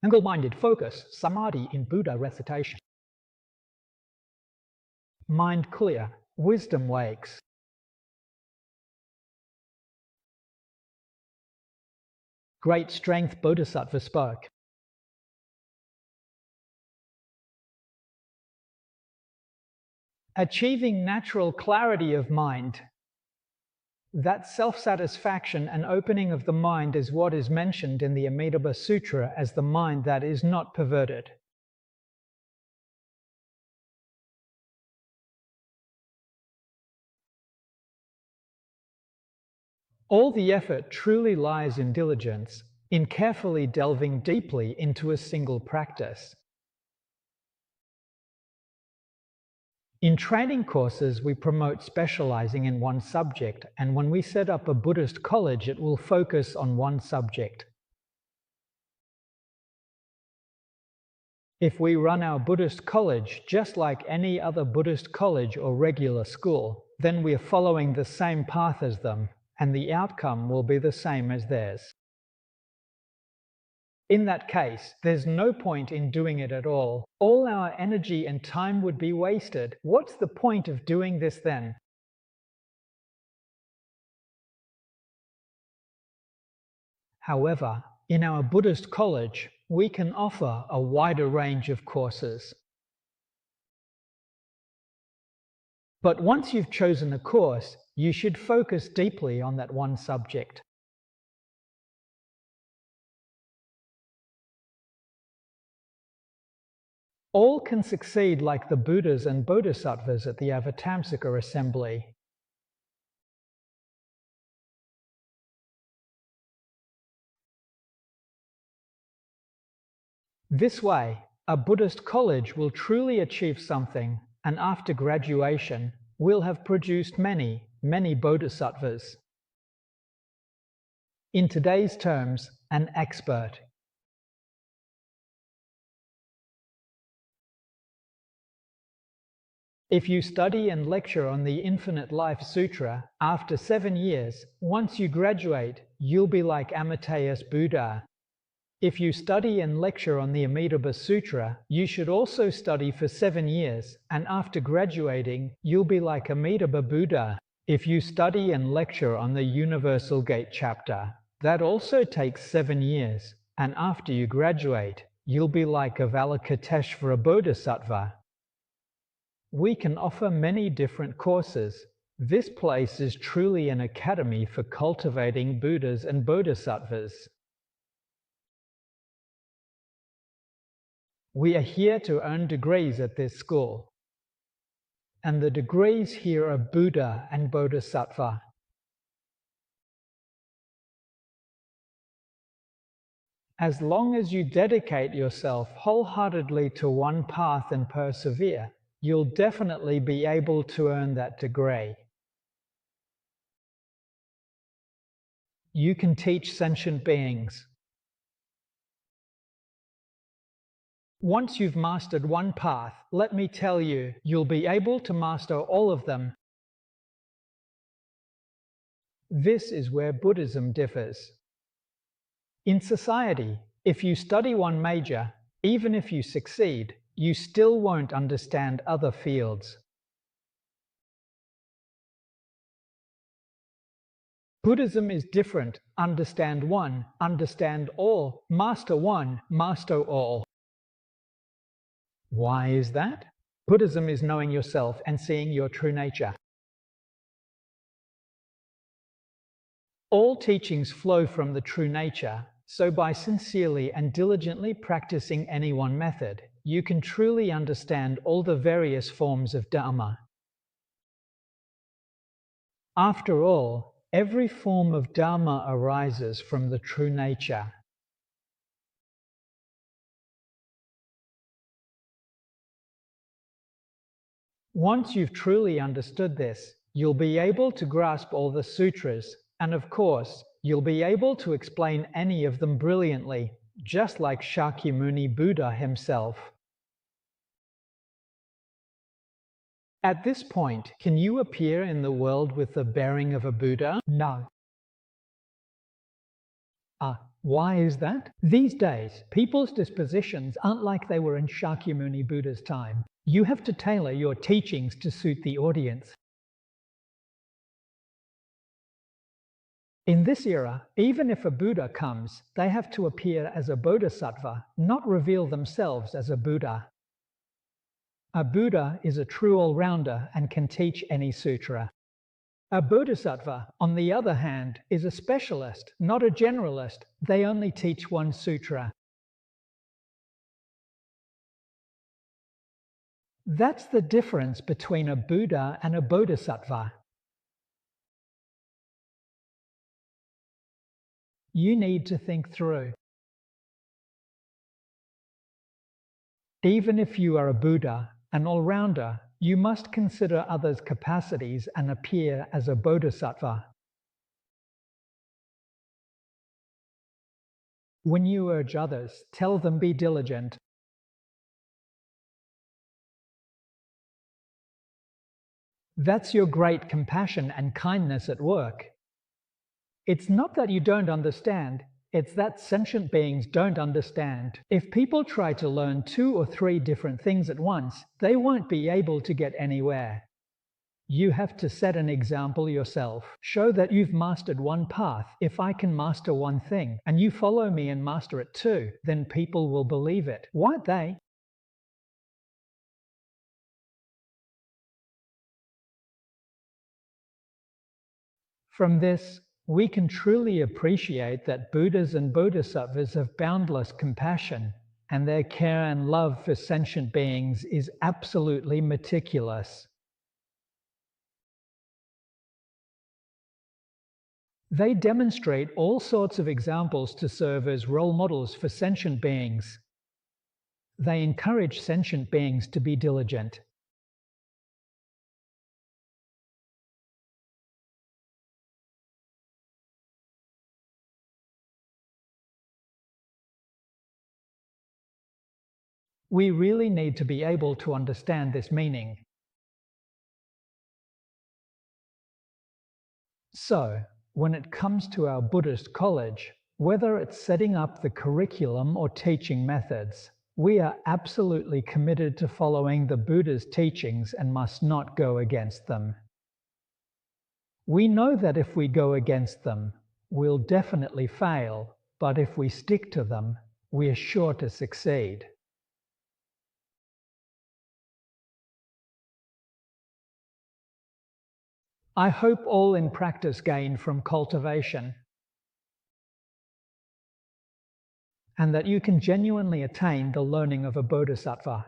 Single-minded focus, samadhi in Buddha recitation. Mind clear, wisdom wakes. Great strength Bodhisattva spoke. Achieving natural clarity of mind. That self-satisfaction and opening of the mind is what is mentioned in the Amitabha Sutra as the mind that is not perverted. All the effort truly lies in diligence, in carefully delving deeply into a single practice. In training courses, we promote specializing in one subject, and when we set up a Buddhist college, it will focus on one subject. If we run our Buddhist college just like any other Buddhist college or regular school, then we are following the same path as them, and the outcome will be the same as theirs. In that case, there's no point in doing it at all. All our energy and time would be wasted. What's the point of doing this then? However, in our Buddhist college, we can offer a wider range of courses. But once you've chosen a course, you should focus deeply on that one subject. All can succeed like the Buddhas and Bodhisattvas at the Avatamsaka assembly. This way, a Buddhist college will truly achieve something, and after graduation, will have produced many, many Bodhisattvas. In today's terms, an expert. If you study and lecture on the Infinite Life Sutra, after 7 years, once you graduate, you'll be like Amitayus Buddha. If you study and lecture on the Amitabha Sutra, you should also study for 7 years, and after graduating, you'll be like Amitabha Buddha. If you study and lecture on the Universal Gate chapter, that also takes 7 years, and after you graduate, you'll be like Avalokiteshvara Bodhisattva. We can offer many different courses. This place is truly an academy for cultivating Buddhas and Bodhisattvas. We are here to earn degrees at this school. And the degrees here are Buddha and Bodhisattva. As long as you dedicate yourself wholeheartedly to one path and persevere, you'll definitely be able to earn that degree. You can teach sentient beings. Once you've mastered one path, let me tell you, you'll be able to master all of them. This is where Buddhism differs. In society, if you study one major, even if you succeed, you still won't understand other fields. Buddhism is different. Understand one, understand all, master one, master all. Why is that? Buddhism is knowing yourself and seeing your true nature. All teachings flow from the true nature, so by sincerely and diligently practicing any one method, you can truly understand all the various forms of Dharma. After all, every form of Dharma arises from the true nature. Once you've truly understood this, you'll be able to grasp all the sutras, and of course, you'll be able to explain any of them brilliantly, just like Shakyamuni Buddha himself. At this point, can you appear in the world with the bearing of a Buddha? No. Why is that? These days, people's dispositions aren't like they were in Shakyamuni Buddha's time. You have to tailor your teachings to suit the audience. In this era, even if a Buddha comes, they have to appear as a bodhisattva, not reveal themselves as a Buddha. A Buddha is a true all-rounder and can teach any sutra. A bodhisattva, on the other hand, is a specialist, not a generalist. They only teach one sutra. That's the difference between a Buddha and a bodhisattva. You need to think through. Even if you are a Buddha, an all-rounder, you must consider others' capacities and appear as a bodhisattva. When you urge others, tell them be diligent. That's your great compassion and kindness at work. It's not that you don't understand, it's that sentient beings don't understand. If people try to learn 2 or 3 different things at once, they won't be able to get anywhere. You have to set an example yourself. Show that you've mastered one path. If I can master one thing, and you follow me and master it too, then people will believe it, won't they? From this, we can truly appreciate that Buddhas and Bodhisattvas have boundless compassion, and their care and love for sentient beings is absolutely meticulous. They demonstrate all sorts of examples to serve as role models for sentient beings. They encourage sentient beings to be diligent. We really need to be able to understand this meaning. So, when it comes to our Buddhist college, whether it's setting up the curriculum or teaching methods, we are absolutely committed to following the Buddha's teachings and must not go against them. We know that if we go against them, we'll definitely fail, but if we stick to them, we are sure to succeed. I hope all in practice gain from cultivation, and that you can genuinely attain the learning of a bodhisattva.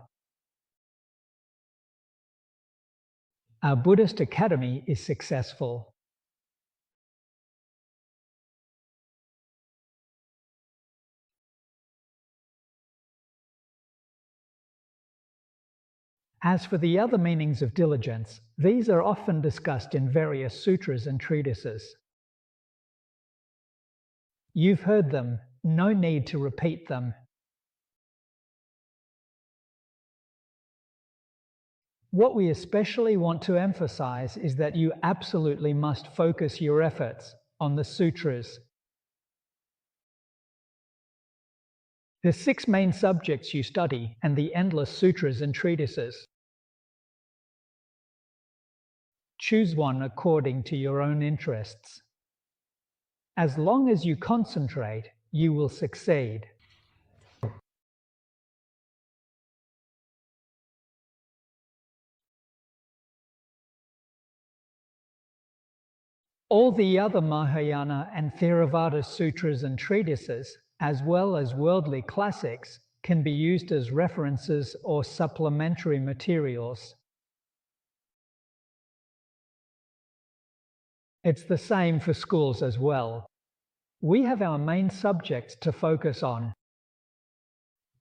Our Buddhist Academy is successful. As for the other meanings of diligence, these are often discussed in various sutras and treatises. You've heard them, no need to repeat them. What we especially want to emphasize is that you absolutely must focus your efforts on the sutras. The 6 main subjects you study and the endless sutras and treatises. Choose one according to your own interests. As long as you concentrate, you will succeed. All the other Mahayana and Theravada sutras and treatises, as well as worldly classics, can be used as references or supplementary materials. It's the same for schools as well. We have our main subjects to focus on.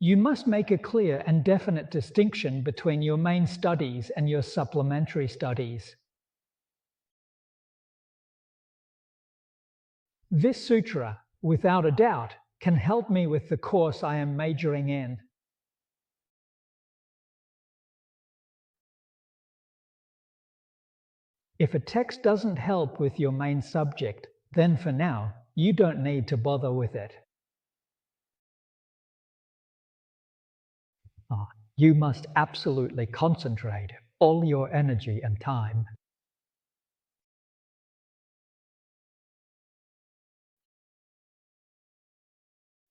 You must make a clear and definite distinction between your main studies and your supplementary studies. This sutra, without a doubt, can help me with the course I am majoring in. If a text doesn't help with your main subject, then for now, you don't need to bother with it. You must absolutely concentrate all your energy and time.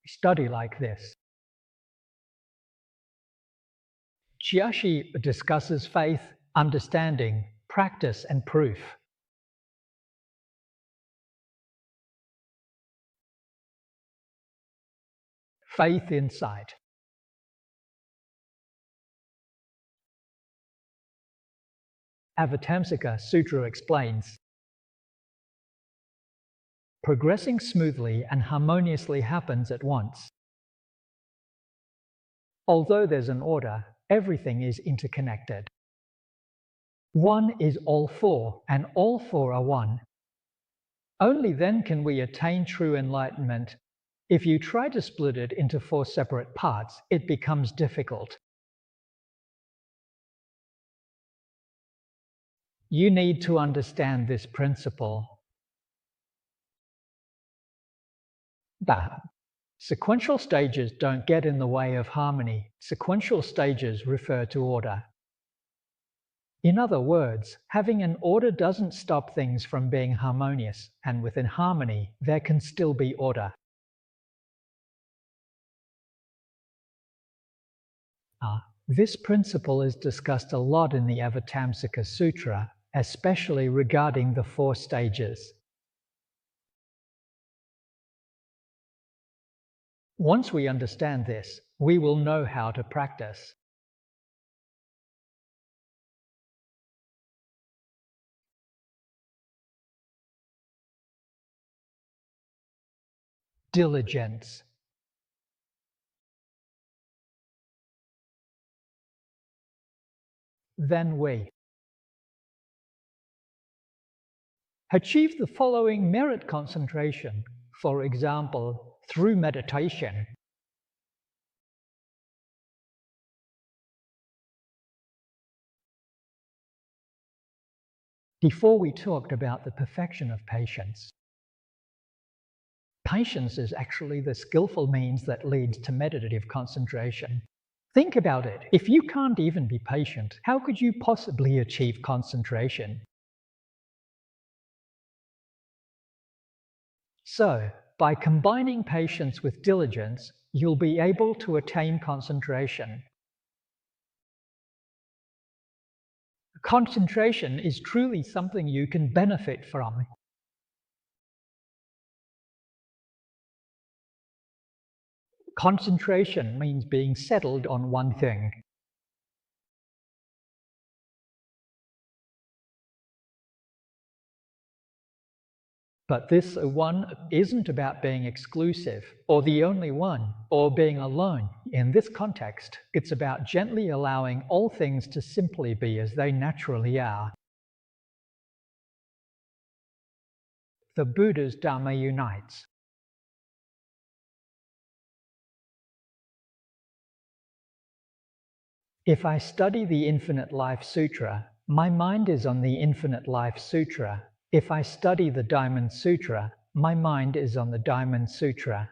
Study like this. Jiashi discusses faith, understanding, practice, and proof. Faith insight. Avatamsaka Sutra explains. Progressing smoothly and harmoniously happens at once. Although there's an order, everything is interconnected. One is all four, and all four are one. Only then can we attain true enlightenment. If you try to split it into four separate parts, it becomes difficult. You need to understand this principle. Sequential stages don't get in the way of harmony. Sequential stages refer to order. In other words, having an order doesn't stop things from being harmonious, and within harmony, there can still be order. This principle is discussed a lot in the Avatamsaka Sutra, especially regarding the four stages. Once we understand this, we will know how to practice. Diligence. Then we achieve the following merit concentration, for example, through meditation. Before we talked about the perfection of patience. Patience is actually the skillful means that leads to meditative concentration. Think about it. If you can't even be patient, how could you possibly achieve concentration? So, by combining patience with diligence, you'll be able to attain concentration. Concentration is truly something you can benefit from. Concentration means being settled on one thing. But this one isn't about being exclusive, or the only one, or being alone. In this context, it's about gently allowing all things to simply be as they naturally are. The Buddha's Dharma unites. If I study the Infinite Life Sutra, my mind is on the Infinite Life Sutra. If I study the Diamond Sutra, my mind is on the Diamond Sutra.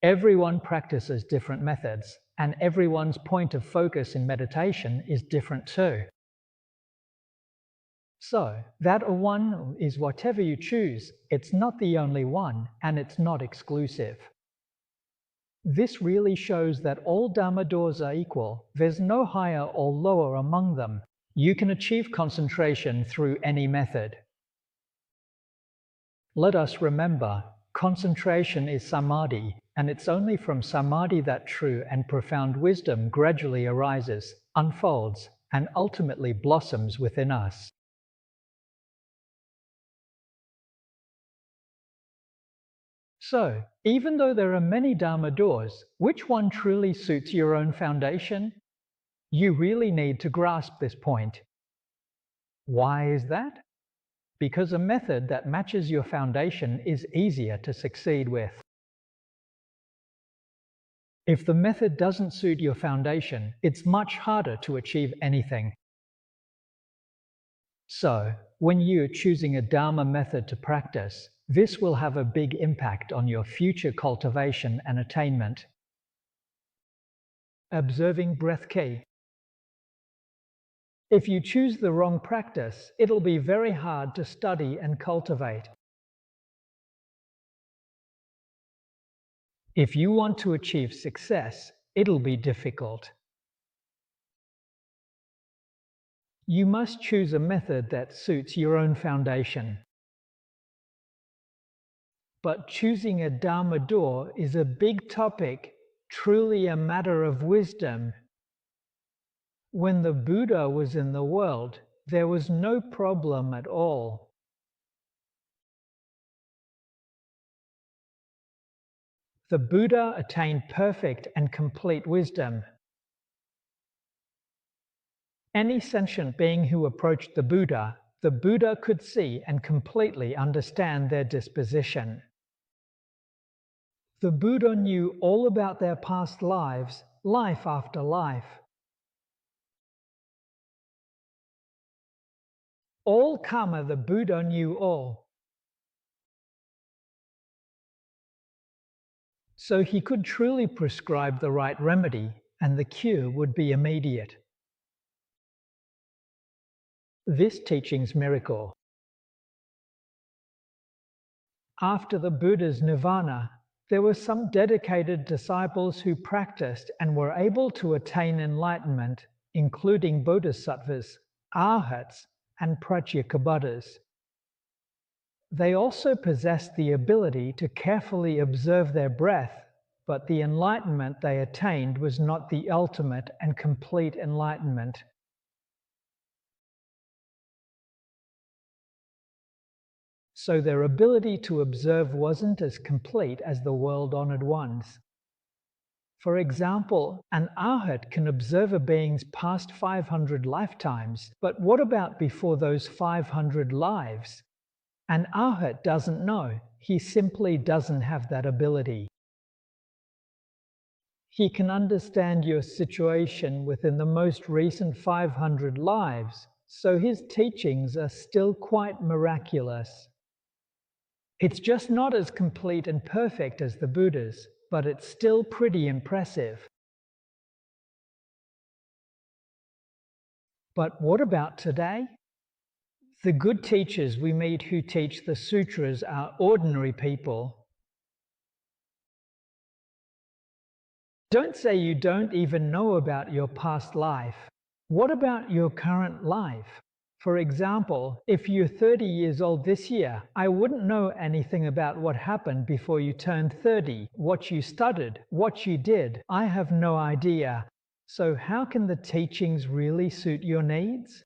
Everyone practices different methods, and everyone's point of focus in meditation is different too. So, that one is whatever you choose. It's not the only one, and it's not exclusive. This really shows that all Dharma doors are equal. There's no higher or lower among them. You can achieve concentration through any method. Let us remember, concentration is samadhi, and it's only from samadhi that true and profound wisdom gradually arises, unfolds, and ultimately blossoms within us. So, even though there are many Dharma doors, which one truly suits your own foundation? You really need to grasp this point. Why is that? Because a method that matches your foundation is easier to succeed with. If the method doesn't suit your foundation, it's much harder to achieve anything. So, when you're choosing a Dharma method to practice, this will have a big impact on your future cultivation and attainment. observing breath key. If you choose the wrong practice, it'll be very hard to study and cultivate. If you want to achieve success, it'll be difficult. You must choose a method that suits your own foundation. But choosing a Dharma door is a big topic, truly a matter of wisdom. When the Buddha was in the world, there was no problem at all. The Buddha attained perfect and complete wisdom. Any sentient being who approached the Buddha could see and completely understand their disposition. The Buddha knew all about their past lives, life after life. All karma the Buddha knew all. So he could truly prescribe the right remedy, and the cure would be immediate. This teaching's miracle. After the Buddha's nirvana, there were some dedicated disciples who practiced and were able to attain enlightenment, including bodhisattvas, arhats, and pratyekabuddhas. They also possessed the ability to carefully observe their breath, but the enlightenment they attained was not the ultimate and complete enlightenment. So their ability to observe wasn't as complete as the world-honored ones. For example, an arhat can observe a being's past 500 lifetimes, but what about before those 500 lives? An arhat doesn't know, he simply doesn't have that ability. He can understand your situation within the most recent 500 lives, so his teachings are still quite miraculous. It's just not as complete and perfect as the Buddha's, but it's still pretty impressive. But what about today? The good teachers we meet who teach the sutras are ordinary people. Don't say you don't even know about your past life. What about your current life? For example, if you're 30 years old this year, I wouldn't know anything about what happened before you turned 30, what you studied, what you did. I have no idea. So how can the teachings really suit your needs?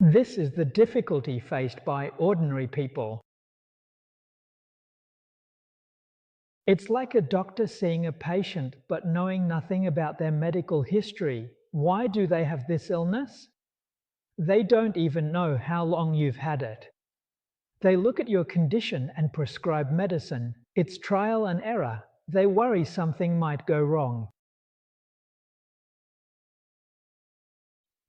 This is the difficulty faced by ordinary people. It's like a doctor seeing a patient but knowing nothing about their medical history. Why do they have this illness? They don't even know how long you've had it. They look at your condition and prescribe medicine. It's trial and error. They worry something might go wrong.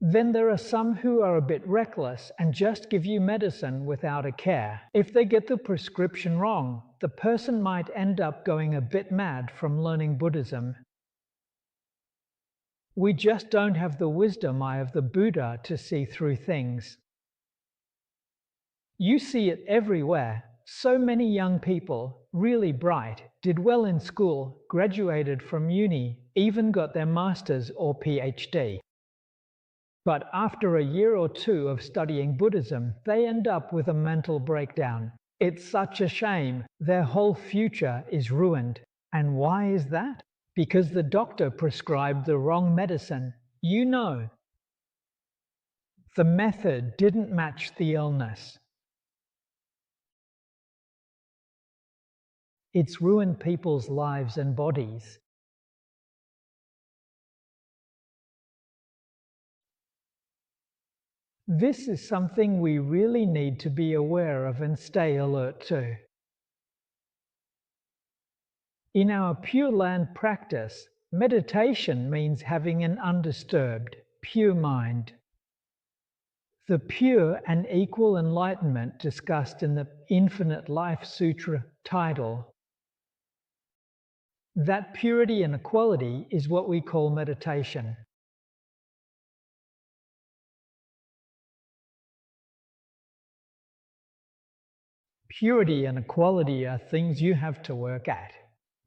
Then there are some who are a bit reckless and just give you medicine without a care. If they get the prescription wrong, the person might end up going a bit mad from learning Buddhism. We just don't have the wisdom eye of the Buddha to see through things. You see it everywhere. So many young people, really bright, did well in school, graduated from uni, even got their master's or PhD. But after a year or two of studying Buddhism, they end up with a mental breakdown. It's such a shame. Their whole future is ruined. And why is that? Because the doctor prescribed the wrong medicine. You know. The method didn't match the illness. It's ruined people's lives and bodies. This is something we really need to be aware of and stay alert to. In our Pure Land practice, meditation means having an undisturbed, pure mind. The pure and equal enlightenment discussed in the Infinite Life Sutra title That purity and equality is what we call meditation. Purity and equality are things you have to work at.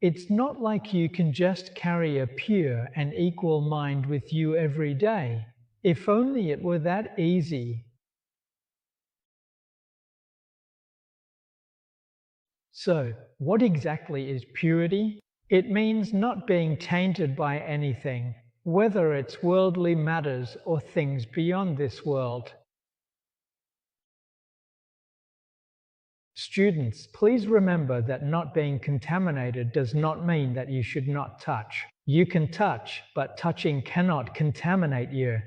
It's not like you can just carry a pure and equal mind with you every day. If only it were that easy. So, what exactly is purity? It means not being tainted by anything, whether it's worldly matters or things beyond this world. Students, please remember that not being contaminated does not mean that you should not touch. You can touch, but touching cannot contaminate you.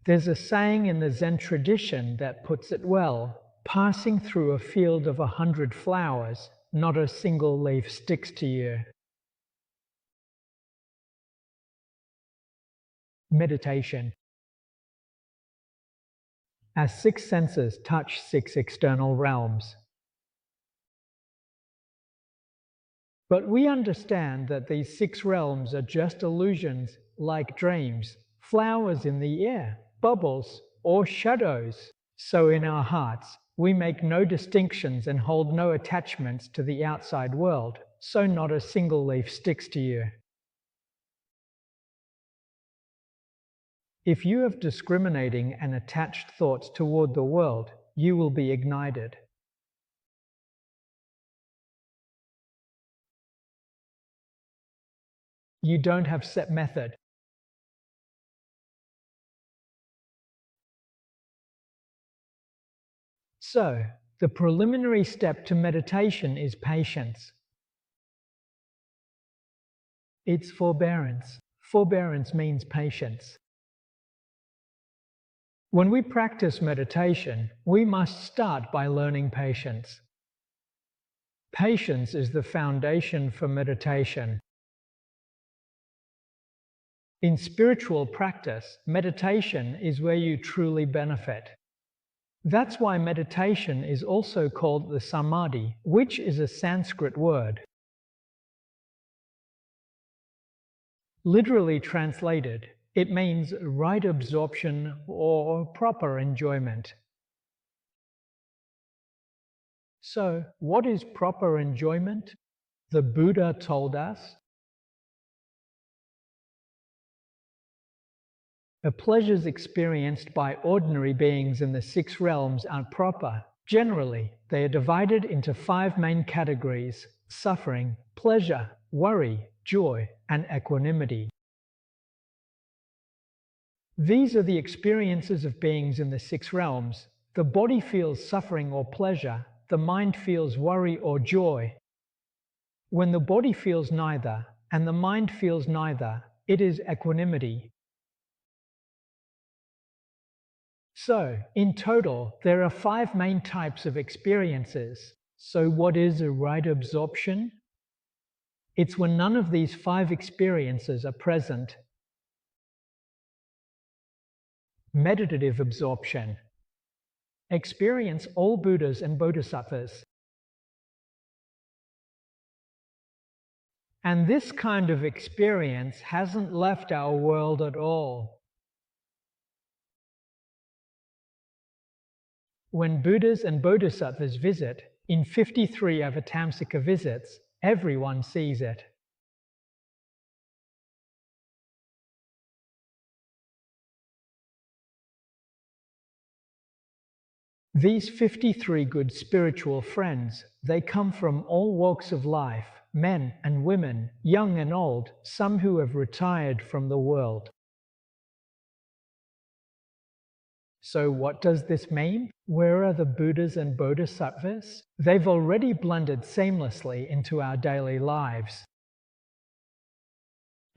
There's a saying in the Zen tradition that puts it well: passing through a field of 100 flowers, not a single leaf sticks to you. Meditation. Our six senses touch six external realms. But we understand that these six realms are just illusions, like dreams, flowers in the air, bubbles, or shadows. So in our hearts, we make no distinctions and hold no attachments to the outside world, so not a single leaf sticks to you. If you have discriminating and attached thoughts toward the world, you will be ignited. You don't have set method. So, the preliminary step to meditation is patience. It's forbearance. Forbearance means patience. When we practice meditation, we must start by learning patience. Patience is the foundation for meditation. In spiritual practice, meditation is where you truly benefit. That's why meditation is also called the samadhi, which is a Sanskrit word. Literally translated, it means right absorption or proper enjoyment. So, what is proper enjoyment? The Buddha told us, the pleasures experienced by ordinary beings in the six realms aren't proper. Generally, they are divided into five main categories: suffering, pleasure, worry, joy, and equanimity. These are the experiences of beings in the six realms. The body feels suffering or pleasure, the mind feels worry or joy. When the body feels neither, and the mind feels neither, it is equanimity. So, in total, there are five main types of experiences. So what is a right absorption? It's when none of these five experiences are present. Meditative absorption. Experience all Buddhas and Bodhisattvas. And this kind of experience hasn't left our world at all. When Buddhas and Bodhisattvas visit, in 53 Avatamsaka visits, everyone sees it. These 53 good spiritual friends, they come from all walks of life, men and women, young and old, some who have retired from the world. So what does this mean? Where are the Buddhas and Bodhisattvas? They've already blended seamlessly into our daily lives.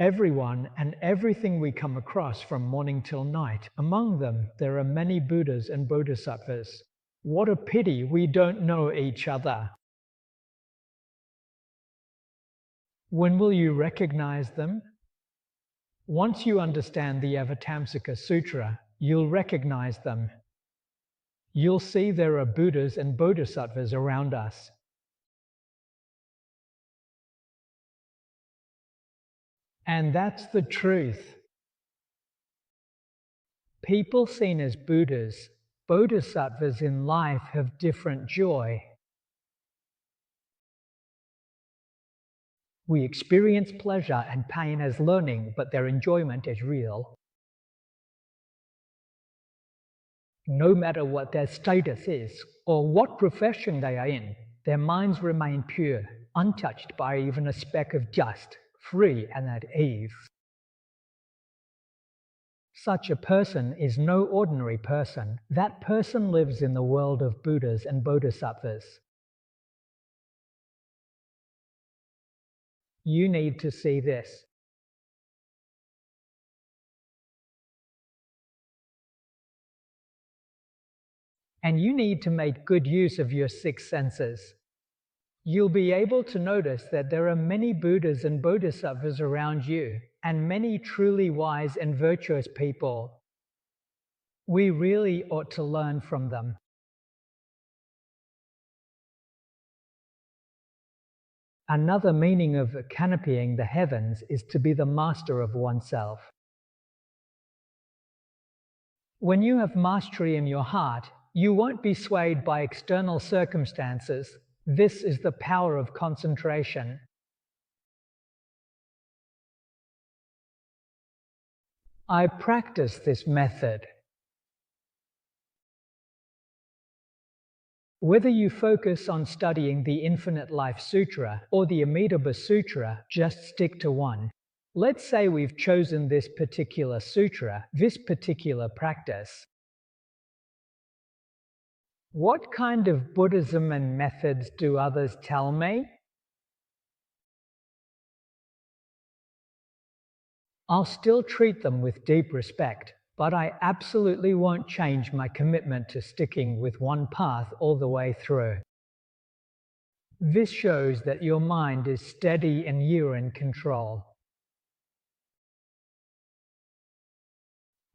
Everyone and everything we come across from morning till night. Among them, there are many Buddhas and Bodhisattvas. What a pity we don't know each other. When will you recognize them? Once you understand the Avatamsaka Sutra, you'll recognize them. you'll see there are Buddhas and Bodhisattvas around us. And that's the truth. People seen as Buddhas, Bodhisattvas in life have different joy. We experience pleasure and pain as learning, but their enjoyment is real. No matter what their status is or what profession they are in, their minds remain pure, untouched by even a speck of dust, free and at ease. Such a person is no ordinary person. That person lives in the world of Buddhas and Bodhisattvas. You need to see this. And you need to make good use of your six senses. You'll be able to notice that there are many Buddhas and Bodhisattvas around you, and many truly wise and virtuous people. We really ought to learn from them. Another meaning of canopying the heavens is to be the master of oneself. When you have mastery in your heart, you won't be swayed by external circumstances. This is the power of concentration. I practice this method. Whether you focus on studying the Infinite Life Sutra or the Amitabha Sutra, just stick to one. Let's say we've chosen this particular sutra, this particular practice. What kind of Buddhism and methods do others tell me? I'll still treat them with deep respect, but I absolutely won't change my commitment to sticking with one path all the way through. This shows that your mind is steady and you're in control.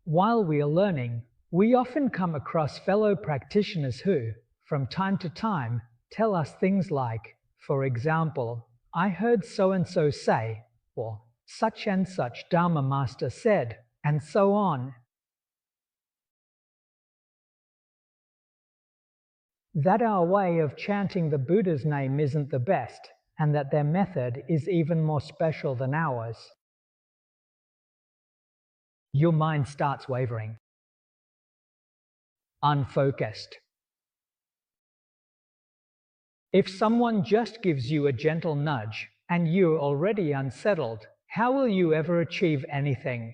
While we are learning, we often come across fellow practitioners who, from time to time, tell us things like, for example, I heard so-and-so say, or such and such Dharma master said, and so on. That our way of chanting the Buddha's name isn't the best, and that their method is even more special than ours. Your mind starts wavering, unfocused. If someone just gives you a gentle nudge and you're already unsettled, how will you ever achieve anything?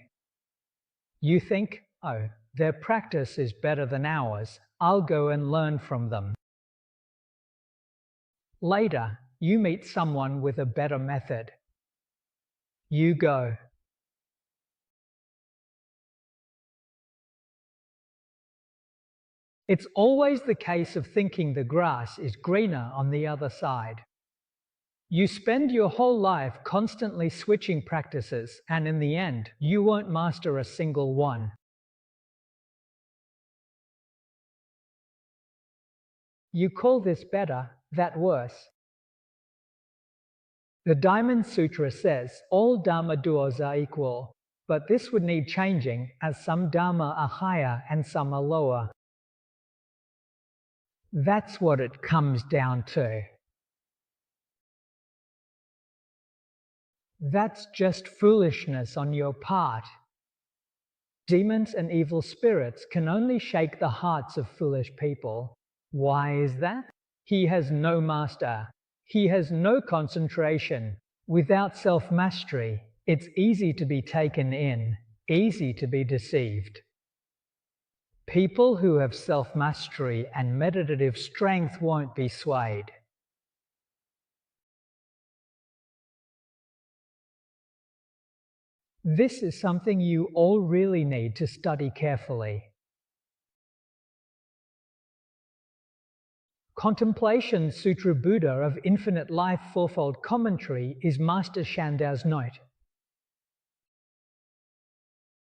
You think, oh, their practice is better than ours. I'll go and learn from them. Later, you meet someone with a better method. You go. It's always the case of thinking the grass is greener on the other side. You spend your whole life constantly switching practices, and in the end, you won't master a single one. You call this better, that worse. The Diamond Sutra says all Dharma doers are equal, but this would need changing as some Dharma are higher and some are lower. That's what it comes down to. That's just foolishness on your part. Demons and evil spirits can only shake the hearts of foolish people. Why is that? He has no master. He has no concentration. Without self-mastery, it's easy to be taken in, easy to be deceived. People who have self-mastery and meditative strength won't be swayed. This is something you all really need to study carefully. Contemplation Sutra Buddha of Infinite Life Fourfold Commentary is Master Shandao's note.